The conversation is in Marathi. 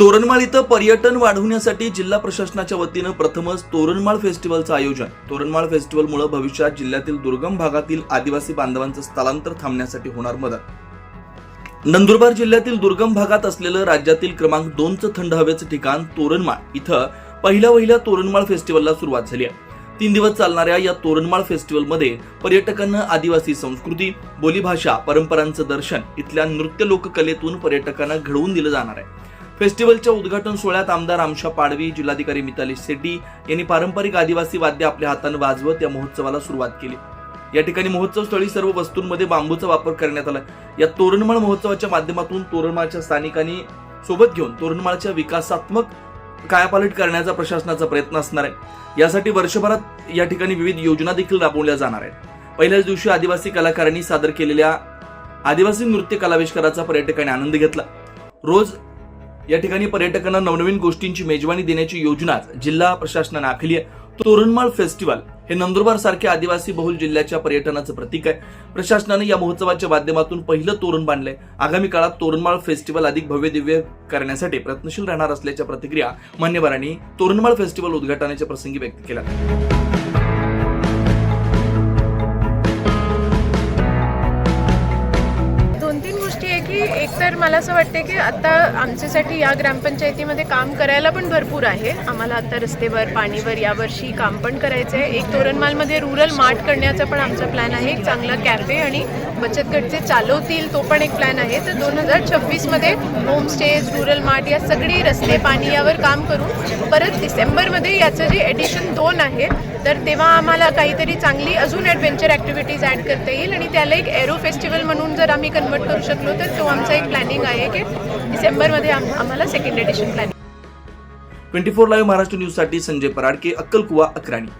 तोरणमाळ इथं पर्यटन वाढवण्यासाठी जिल्हा प्रशासनाच्या वतीनं प्रथमच तोरणमाळ फेस्टिवलचं आयोजन। तोरणमाळ फेस्टिवलमुळे भविष्यात जिल्ह्यातील दुर्गम भागातील आदिवासी बांधवांचं स्थलांतर थांबण्यासाठी होणार मदत। नंदुरबार जिल्ह्यातील दुर्गम भागात असलेलं राज्यातील क्रमांक 2चं थंड हवेचं ठिकाण तोरणमाळ इथं पहिल्या तोरणमाळ फेस्टिवलला सुरुवात झाली आहे। 3 दिवस चालणाऱ्या या तोरणमाळ फेस्टिवलमध्ये पर्यटकांना आदिवासी संस्कृती, बोलीभाषा, परंपरांचं दर्शन इथल्या नृत्य लोककलेतून पर्यटकांना घडवून दिलं जाणार आहे। फेस्टिवलच्या उद्घाटन सोहळ्यात आमदार आमशा पाडवी, जिल्हाधिकारी मिताली शेट्टी यांनी पारंपरिक आदिवासी वाद्य आपल्या हाताने वाजवत या महोत्सवाला सुरुवात केली। या ठिकाणी महोत्सव स्थळी सर्व वस्तूंमध्ये बांबूचा वापर करण्यात आला। या तोरणमाळ महोत्सवाच्या माध्यमातून तोरणमाळच्या स्थानिकांनी सोबत घेऊन तोरणमाळच्या विकासात्मक कायापालट करण्याचा प्रशासनाचा प्रयत्न असणार आहे। यासाठी वर्षभरात या ठिकाणी विविध योजना देखील राबवल्या जाणार आहेत। पहिल्याच दिवशी आदिवासी कलाकारांनी सादर केलेल्या आदिवासी नृत्य कलाविष्काराचा पर्यटकांनी आनंद घेतला। रोज या ठिकाणी पर्यटकांना नवनवीन गोष्टींची मेजवानी देण्याची योजना जिल्हा प्रशासनाने आखली आहे। तोरणमाळ फेस्टिवल हे नंदुरबार सारख्या आदिवासी बहुल जिल्ह्याच्या पर्यटनाचं प्रतीक आहे। प्रशासनाने या महोत्सवाच्या माध्यमातून पहिलं तोरण बांधलंय। आगामी काळात तोरणमाळ फेस्टिवल अधिक भव्य दिव्य करण्यासाठी प्रयत्नशील राहणार असल्याच्या प्रतिक्रिया मान्यवरांनी तोरणमाळ फेस्टिवल उद्घाटनाच्या प्रसंगी व्यक्त केल्या। एक तर मला असं वाटतं की आता आमच्यासाठी या ग्रामपंचायतीमध्ये काम करायला पण भरपूर आहे। आम्हाला आता रस्तेवर, पाणीवर यावर्षी काम पण करायचं आहे। एक तोरणमाळमध्ये रुरल मार्ट करण्याचा पण आमचा प्लॅन आहे। एक चांगला कॅफे आणि बचत गट जे चालवतील तो पण एक प्लॅन आहे। तर 2026 मध्ये होमस्टेज, रुरल मार्ट या सगळी रस्ते, पाणी यावर काम करू। परत डिसेंबरमध्ये याचं जे एडिशन 2 आहे तर तेव्हा आम्हाला काहीतरी चांगली अजून ॲडव्हेंचर ॲक्टिव्हिटीज ॲड करता येईल आणि त्याला एक एरो फेस्टिवल म्हणून जर आम्ही कन्वर्ट करू शकलो तर तो आमचा एक प्लॅनिंग आहे की डिसेंबरमध्ये आम्हाला second edition planning. 24 live Maharashtra news साठी संजय पराडके, अक्कलकुवा, अक्राणी।